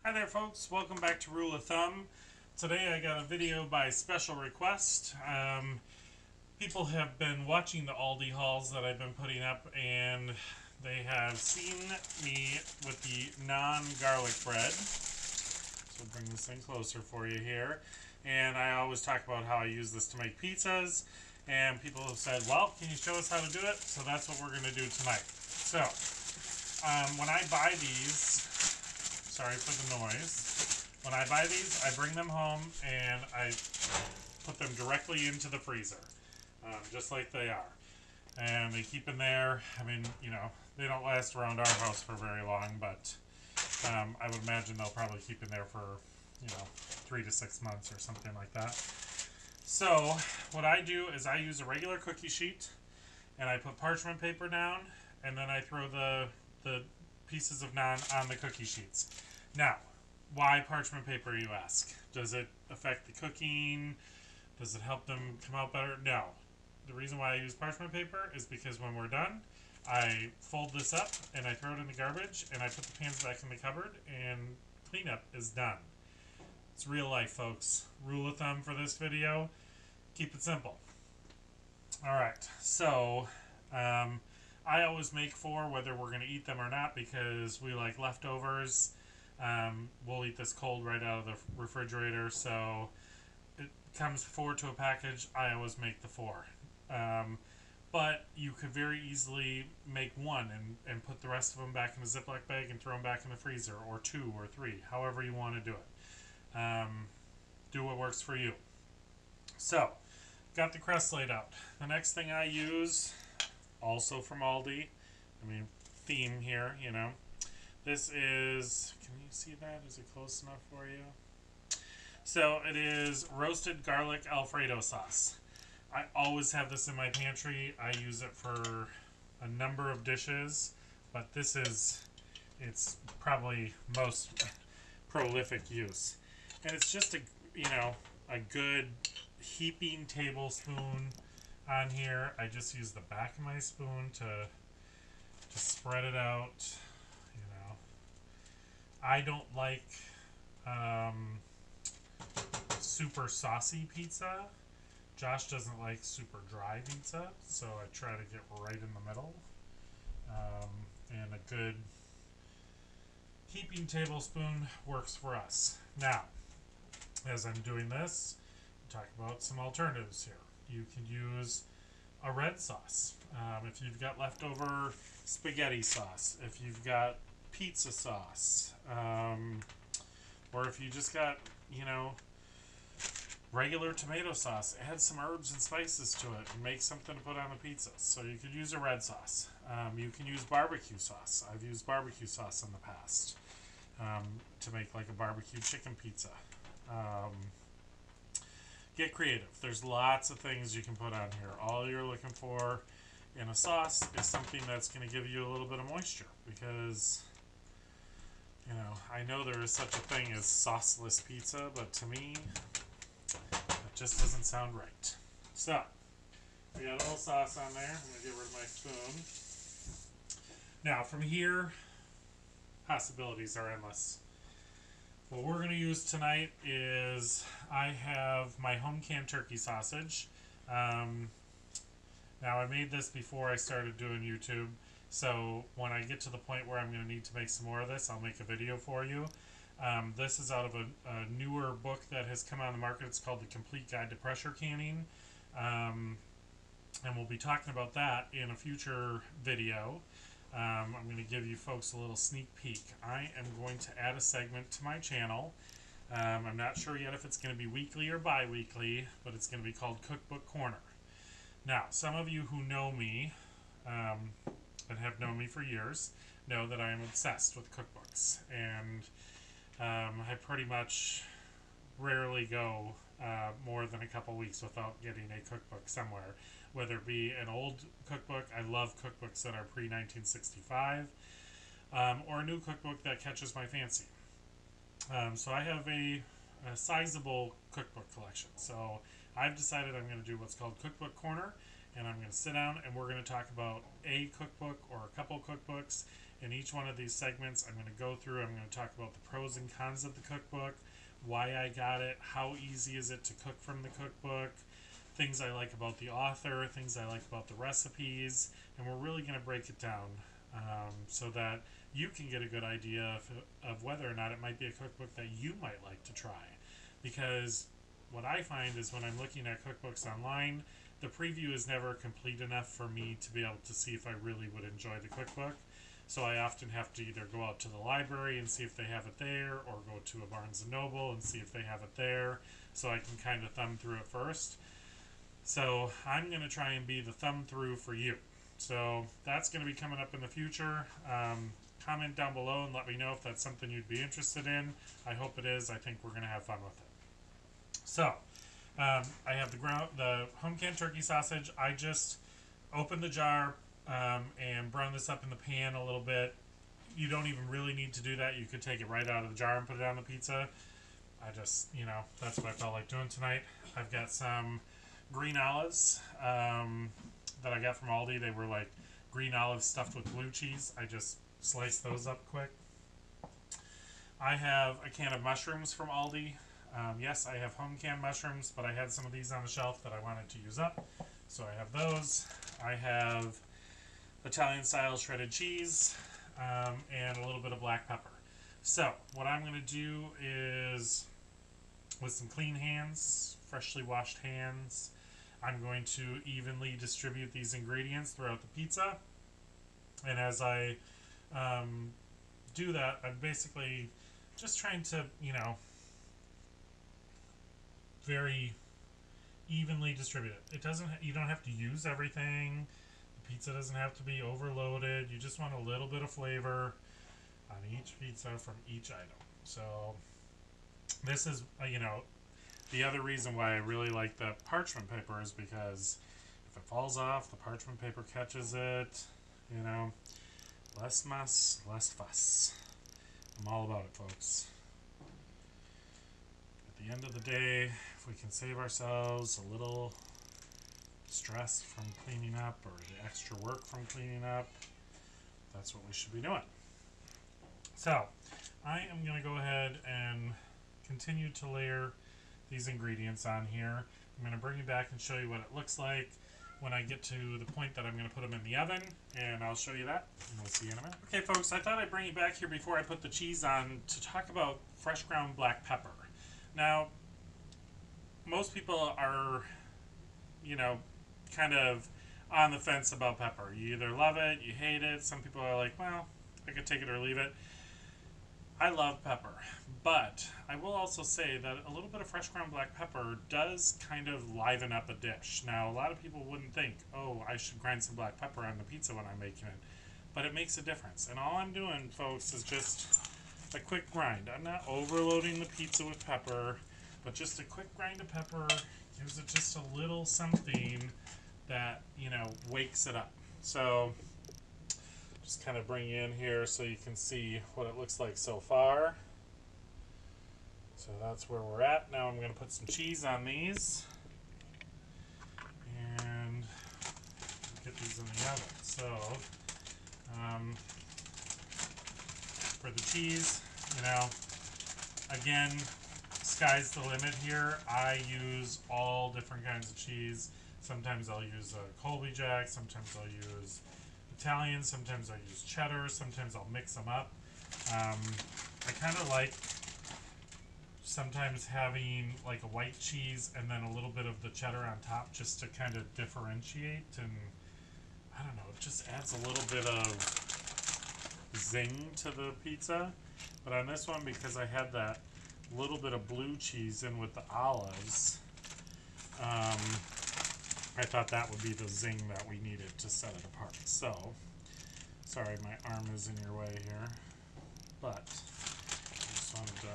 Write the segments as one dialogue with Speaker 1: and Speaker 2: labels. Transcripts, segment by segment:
Speaker 1: Hi there folks, welcome back to Rule of Thumb. Today I got a video by special request. People have been watching the Aldi hauls that I've been putting up, and they have seen me with the Naan garlic bread. So I'll bring this in closer for you here. And I always talk about how I use this to make pizzas, and people have said, well, can you show us how to do it? So that's what we're going to do tonight. So, when I buy these, sorry for the noise. When I buy these, I bring them home and I put them directly into the freezer, just like they are. And they keep in there. I mean, you know, they don't last around our house for very long, but I would imagine they'll probably keep in there for, 3 to 6 months or something like that. So what I do is I use a regular cookie sheet and I put parchment paper down, and then I throw the pieces of naan on the cookie sheets. Now, why parchment paper, you ask? Does it affect the cooking? Does it help them come out better? No. The reason why I use parchment paper is because when we're done, I fold this up and I throw it in the garbage and I put the pans back in the cupboard and cleanup is done. It's real life, folks. Rule of thumb for this video, keep it simple. Alright, so I always make 4 whether we're going to eat them or not because we like leftovers. We'll eat this cold right out of the refrigerator, so it comes 4 to a package. I always make the 4. But you could very easily make 1 and put the rest of them back in a Ziploc bag and throw them back in the freezer, or 2 or 3, however you want to do it. Do what works for you. So, got the crust laid out. The next thing I use, also from Aldi, I mean, theme here, you know. This is, can you see that? Is it close enough for you? So it is roasted garlic Alfredo sauce. I always have this in my pantry. I use it for a number of dishes, but this is its probably most prolific use. And it's just a good heaping tablespoon on here. I just use the back of my spoon to spread it out. I don't like super saucy pizza. Josh doesn't like super dry pizza, so I try to get right in the middle. And a good heaping tablespoon works for us. Now, as I'm doing this, I'll talk about some alternatives here. You can use a red sauce. If you've got leftover spaghetti sauce, if you've got pizza sauce, or if you just got, regular tomato sauce, add some herbs and spices to it and make something to put on a pizza. So you could use a red sauce. You can use barbecue sauce. I've used barbecue sauce in the past to make like a barbecue chicken pizza. Get creative. There's lots of things you can put on here. All you're looking for in a sauce is something that's going to give you a little bit of moisture, because I know there is such a thing as sauceless pizza, but to me, it just doesn't sound right. So, we got a little sauce on there. I'm going to get rid of my spoon. Now, from here, possibilities are endless. What we're going to use tonight is, I have my home canned turkey sausage. Now, I made this before I started doing YouTube. So when I get to the point where I'm going to need to make some more of this, I'll make a video for you. This is out of a newer book that has come on the market. It's called The Complete Guide to Pressure Canning. And we'll be talking about that in a future video. I'm going to give you folks a little sneak peek. I am going to add a segment to my channel. I'm not sure yet if it's going to be weekly or bi-weekly, but it's going to be called Cookbook Corner. Now, some of you who know me, and have known me for years, know that I am obsessed with cookbooks, and I pretty much rarely go more than a couple weeks without getting a cookbook somewhere, whether it be an old cookbook. I love cookbooks that are pre-1965, or a new cookbook that catches my fancy. So I have a sizable cookbook collection, so I've decided I'm going to do what's called Cookbook Corner, and I'm going to sit down and we're going to talk about a cookbook or a couple cookbooks In each one of these segments, I'm going to go through, I'm going to talk about the pros and cons of the cookbook, why I got it, how easy is it to cook from the cookbook, things I like about the author, things I like about the recipes, and we're really going to break it down so that you can get a good idea of whether or not it might be a cookbook that you might like to try. Because what I find is when I'm looking at cookbooks online, the preview is never complete enough for me to be able to see if I really would enjoy the cookbook. So I often have to either go out to the library and see if they have it there, or go to a Barnes & Noble and see if they have it there, so I can kind of thumb through it first. So I'm going to try and be the thumb through for you. So that's going to be coming up in the future. Comment down below and let me know if that's something you'd be interested in. I hope it is. I think we're going to have fun with it. So I have the home canned turkey sausage. I just opened the jar and brown this up in the pan a little bit. You don't even really need to do that. You could take it right out of the jar and put it on the pizza. I just, that's what I felt like doing tonight. I've got some green olives that I got from Aldi. They were like green olives stuffed with blue cheese. I just sliced those up quick. I have a can of mushrooms from Aldi. Yes, I have home canned mushrooms, but I had some of these on the shelf that I wanted to use up, so I have those. I have Italian style shredded cheese and a little bit of black pepper. So what I'm going to do is, with some clean hands, freshly washed hands, I'm going to evenly distribute these ingredients throughout the pizza. And as I do that, I'm basically just trying to, very evenly distribute it. It doesn't. You don't have to use everything. The pizza doesn't have to be overloaded. You just want a little bit of flavor on each pizza from each item. So this is, the other reason why I really like the parchment paper is because if it falls off, the parchment paper catches it. Less mess, less fuss. I'm all about it, folks. At the end of the day, if we can save ourselves a little stress from cleaning up, or the extra work from cleaning up, that's what we should be doing. So I am going to go ahead and continue to layer these ingredients on here. I'm going to bring you back and show you what it looks like when I get to the point that I'm going to put them in the oven, and I'll show you that, and we'll see you in a minute. Okay, folks, I thought I'd bring you back here before I put the cheese on to talk about fresh ground black pepper. Now, most people are, kind of on the fence about pepper. You either love it, you hate it. Some people are like, well, I could take it or leave it. I love pepper, but I will also say that a little bit of fresh ground black pepper does kind of liven up a dish. Now, a lot of people wouldn't think, oh, I should grind some black pepper on the pizza when I'm making it, but it makes a difference. And all I'm doing, folks, is just a quick grind. I'm not overloading the pizza with pepper, but just a quick grind of pepper gives it just a little something that, wakes it up. So just kind of bring you in here so you can see what it looks like so far. So that's where we're at. Now I'm going to put some cheese on these and get these in the oven. So for the cheese, again, sky's the limit here. I use all different kinds of cheese. Sometimes I'll use Colby Jack, sometimes I'll use Italian, sometimes I use cheddar, sometimes I'll mix them up. I kind of like sometimes having like a white cheese and then a little bit of the cheddar on top, just to kind of differentiate, and I don't know, it just adds a little bit of zing to the pizza. But on this one, because I had that little bit of blue cheese in with the olives, I thought that would be the zing that we needed to set it apart. So, sorry my arm is in your way here, but I just wanted to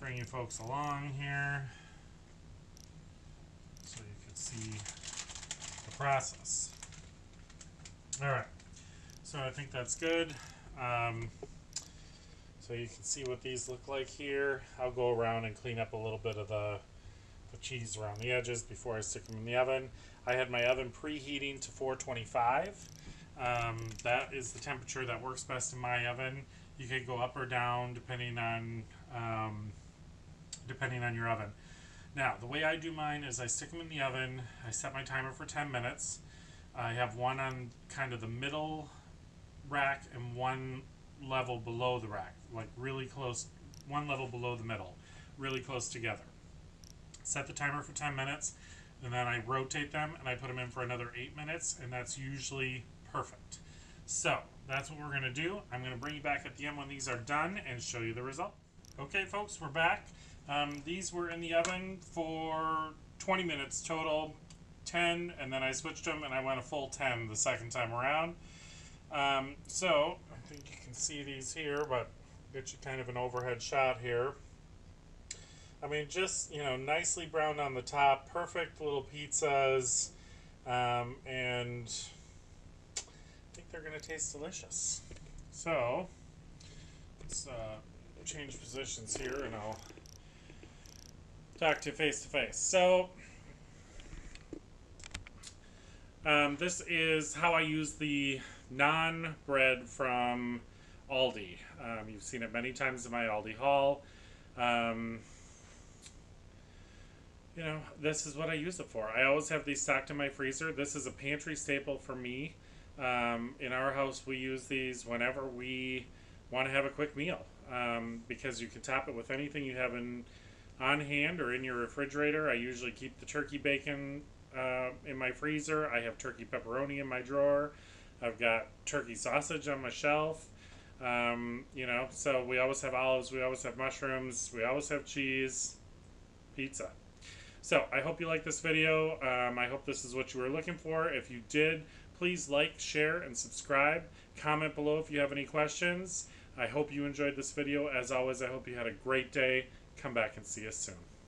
Speaker 1: bring you folks along here so you could see the process. Alright, so I think that's good. So you can see what these look like here. I'll go around and clean up a little bit of the cheese around the edges before I stick them in the oven. I had my oven preheating to 425. That is the temperature that works best in my oven. You could go up or down depending on your oven. Now, the way I do mine is I stick them in the oven. I set my timer for 10 minutes. I have one on kind of the middle rack and one level below the rack, like really close, one level below the middle, really close together. Set the timer for 10 minutes, and then I rotate them and I put them in for another 8 minutes, and that's usually perfect. So that's what we're going to do. I'm going to bring you back at the end when these are done and show you the result. Okay folks, we're back. These were in the oven for 20 minutes total, 10, and then I switched them and I went a full 10 the second time around. So I think you can see these here, but get you kind of an overhead shot here. I mean, just, you know, nicely browned on the top, perfect little pizzas, and I think they're going to taste delicious. So let's change positions here and I'll talk to you face to face. So this is how I use the Naan bread from Aldi. You've seen it many times in my Aldi haul. You know, this is what I use it for. I always have these stocked in my freezer. This is a pantry staple for me. In our house, we use these whenever we want to have a quick meal, because you can top it with anything you have on hand or in your refrigerator. I usually keep the turkey bacon in my freezer. I have turkey pepperoni in my drawer. I've got turkey sausage on my shelf. You know, so we always have olives, we always have mushrooms, we always have cheese, pizza. So I hope you like this video. I hope this is what you were looking for. If you did, please like, share, and subscribe. Comment below if you have any questions. I hope you enjoyed this video. As always, I hope you had a great day. Come back and see us soon.